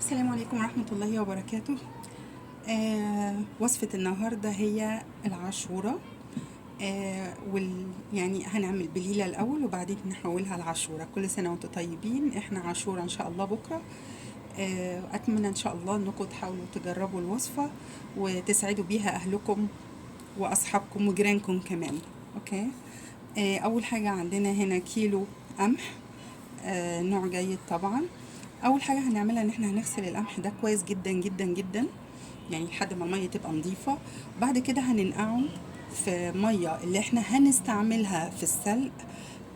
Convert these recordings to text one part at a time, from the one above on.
السلام عليكم ورحمة الله وبركاته. وصفة النهاردة هي العاشورة. يعني هنعمل بليلة الأول وبعدين نحولها لعاشورة. كل سنة وانتم طيبين، احنا عاشورة إن شاء الله بكرة. أتمنى إن شاء الله إنكم تحاولوا تجربوا الوصفة وتسعدوا بيها أهلكم وأصحابكم وجيرانكم كمان. أوكي. أول حاجة عندنا هنا كيلو قمح، نوع جيد طبعا. اول حاجه هنعملها ان احنا هنغسل القمح ده كويس جدا جدا جدا، يعني لحد ما الميه تبقى نظيفه. بعد كده هننقعه في ميه اللي احنا هنستعملها في السلق،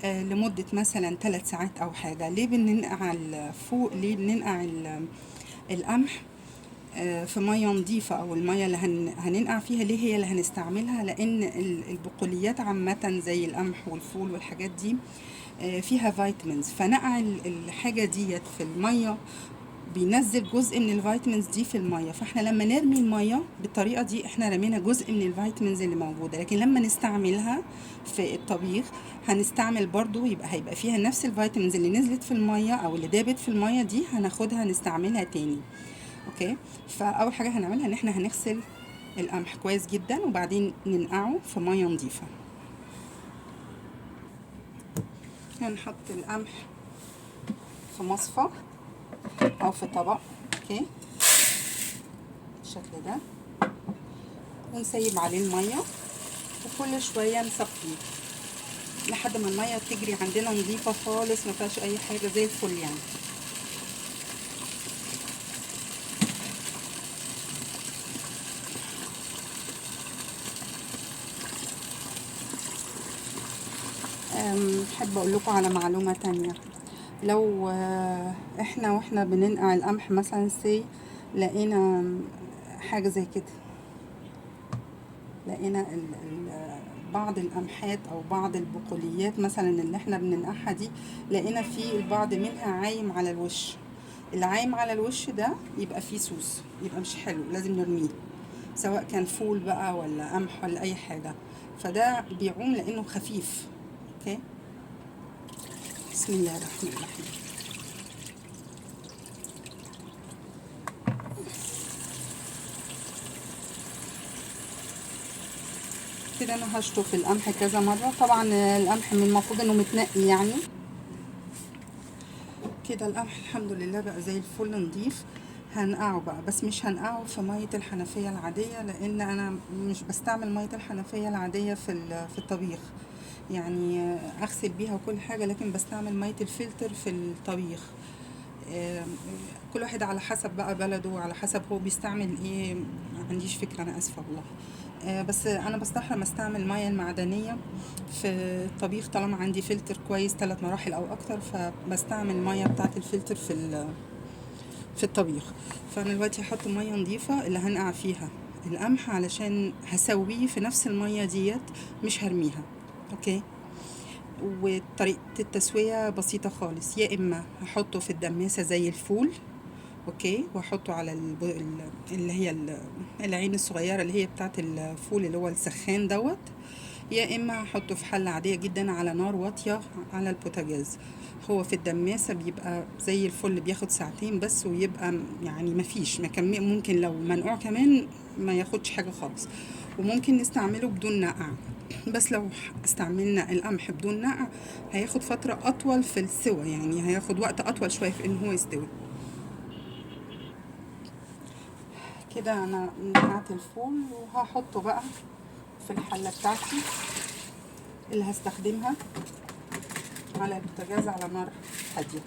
لمده مثلا 3 ساعات او حاجه. ليه بننقع الفوق؟ ليه بننقع القمح في ميه نظيفه، او الميه اللي هننقع فيها ليه هي اللي هنستعملها؟ لان البقوليات عامه زي القمح والفول والحاجات دي فيها فيتامينز، فنقع الحاجه ديت في الميه بينزل جزء من الفيتامينز دي في الميه. فاحنا لما نرمي الميه بالطريقه دي احنا رمينا جزء من الفيتامينز اللي موجوده، لكن لما نستعملها في الطبيخ هنستعمل برضو، هيبقى فيها نفس الفيتامينز اللي نزلت في الميه او اللي دابت في الميه دي، هناخدها نستعملها تاني. اوكي. فاول حاجه هنعملها ان احنا هنغسل القمح كويس جدا وبعدين ننقعه في ميه نظيفه. هنحط القمح في مصفى او في طبق. اوكي، بالشكل ده، ونسيب عليه الميه وكل شويه نصفيه لحد ما الميه تجري عندنا نظيفه خالص، ما فيهاش اي حاجه، زي الفل يعني. احب اقول لكم على معلومه تانية. لو احنا بننقع القمح مثلا لقينا حاجه زي كده، لقينا بعض القمحات او بعض البقوليات مثلا اللي احنا بننقعها دي، لقينا في البعض منها عايم على الوش. اللي عايم على الوش ده يبقى فيه سوس، يبقى مش حلو، لازم نرميه، سواء كان فول بقى ولا قمح ولا اي حاجه. فده بيعوم لانه خفيف. اوكي، بسم الله الرحمن الرحيم. كده انا هشطف القمح كذا مره. طبعا القمح من المفروض انه متنقي يعني. كده القمح الحمد لله بقى زي الفل نضيف. هنقعه بقى، بس مش هنقعه في ميه الحنفيه العاديه، لان انا مش بستعمل ميه الحنفيه العاديه في الطبيخ. يعني اغسل بيها وكل حاجه، لكن بستعمل ميه الفلتر في الطبيخ. كل واحد على حسب بقى بلده وعلى حسب هو بيستعمل ايه. ما عنديش فكره، انا اسفه والله. بس انا بستحرم استعمل الميه المعدنيه في الطبيخ طالما عندي فلتر كويس 3 مراحل او اكتر، فبستعمل الميه بتاعه الفلتر في الطبيخ. فانا دلوقتي هحط ميه نظيفه اللي هنقع فيها القمح، علشان هسويه في نفس الميه ديت، مش هرميها. اوكي. وطريقة التسوية بسيطة خالص، يا إما هحطه في الدماسة زي الفول. اوكي، واحطه على اللي هي العين الصغيرة اللي هي بتاعت الفول اللي هو السخان دوت، يا اما هحطه في حلة عادية جدا على نار واطية على البوتاجاز. هو في الدماسة بيبقى زي الفل، بياخد ساعتين بس ويبقى يعني مفيش ممكن لو منقوع كمان ما ياخدش حاجة خالص. وممكن نستعمله بدون نقع، بس لو استعملنا القمح بدون نقع هياخد فترة أطول في السوى، يعني هياخد وقت أطول شوية في إن هو يستوي. كده أنا نقعت الفول وهحطه بقى في الحلة بتاعتي اللي هستخدمها على البوتاجاز على نار هادية.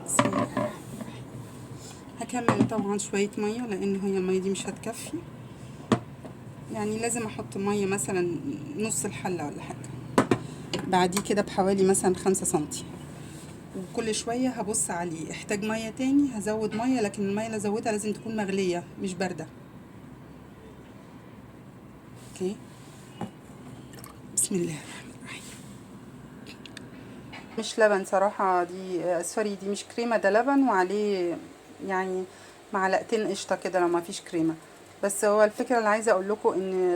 بسم الله الرحمن الرحيم. هكمل طبعا شوية مية لأن هي المية دي مش هتكفي، يعني لازم أحط مية مثلا نص الحلة ولا حاجة. بعديه كده بحوالي مثلا 5 سنتي، وكل شوية هبص عليه احتاج مية تاني هزود مية، لكن المية اللي ازودها لازم تكون مغلية مش باردة. اوكي، بسم الله الرحمن الرحيم. مش لبن صراحة، دي سوري، دي مش كريمة، ده لبن وعليه يعني معلقتين قشطة كده لو ما فيش كريمة. بس هو الفكرة اللي عايزة اقول لكم ان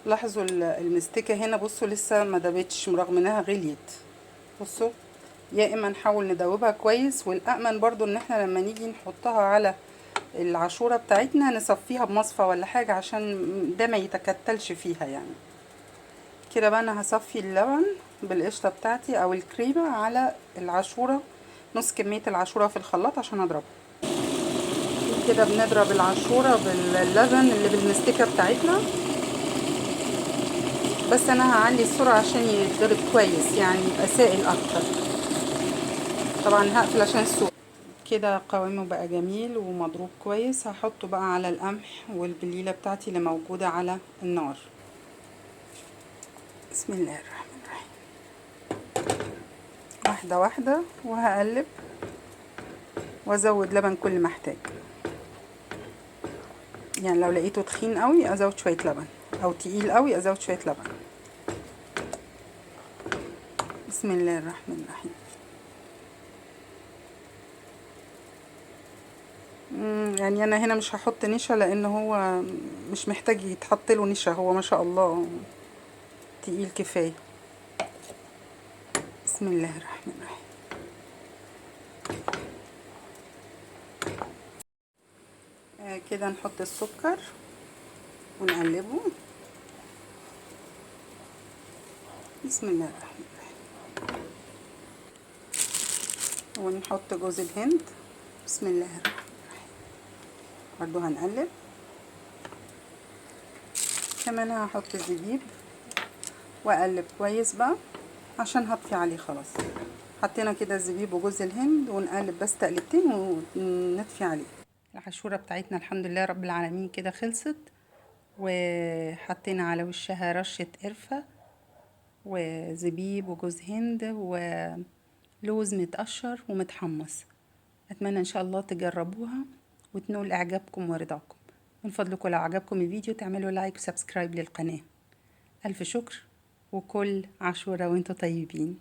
لاحظوا المستكة هنا، بصوا لسه ما دابتش رغم انها غليت. بصوا، يا اما نحاول ندوبها كويس، والامن برضو ان احنا لما نيجي نحطها على العاشورة بتاعتنا نصفيها بمصفى ولا حاجة عشان ده ما يتكتلش فيها يعني. كده بقى انا هصفي اللبن بالقشطة بتاعتي او الكريمة على العاشورة، نص كمية العاشورة في الخلاط عشان اضربها. كده بنضرب العاشورة باللبن اللي بالمستكة بتاعتنا، بس انا هعلي السرعة عشان يتضرب كويس يعني يبقى سائل اكتر. طبعا هقفل عشان السوق. كده قوامه بقى جميل ومضروب كويس. هحطه بقى على القمح والبليلة بتاعتي اللي موجودة على النار. بسم الله الرحمن الرحيم، واحدة واحدة، وهقلب وازود لبن كل ما احتاج. يعني لو لقيته تخين قوي ازود شوية لبن، او تقيل قوي ازود شوية لبن. بسم الله الرحمن الرحيم. يعني انا هنا مش هحط نشا لان هو مش محتاج يتحط له نشا، هو ما شاء الله تقيل كفايه. بسم الله الرحمن الرحيم. كده نحط السكر ونقلبه. بسم الله الرحمن الرحيم. ونحط جوز الهند. بسم الله الرحمن الرحيم. برضو هنقلب. كمان هحط الزبيب واقلب كويس بقى عشان هطفي عليه خلاص. حطينا كده الزبيب وجوز الهند ونقلب بس تقلبتين ونطفي عليه. العاشورة بتاعتنا الحمد لله رب العالمين كده خلصت، وحطينا على وشها رشة قرفة وزبيب وجوز هند ولوز متقشر ومتحمص. اتمنى ان شاء الله تجربوها وتنول اعجابكم ورضاكم. من فضلكم لو عجبكم الفيديو تعملوا لايك وسبسكرايب للقناة. الف شكر، وكل عاشورة وانتم طيبين.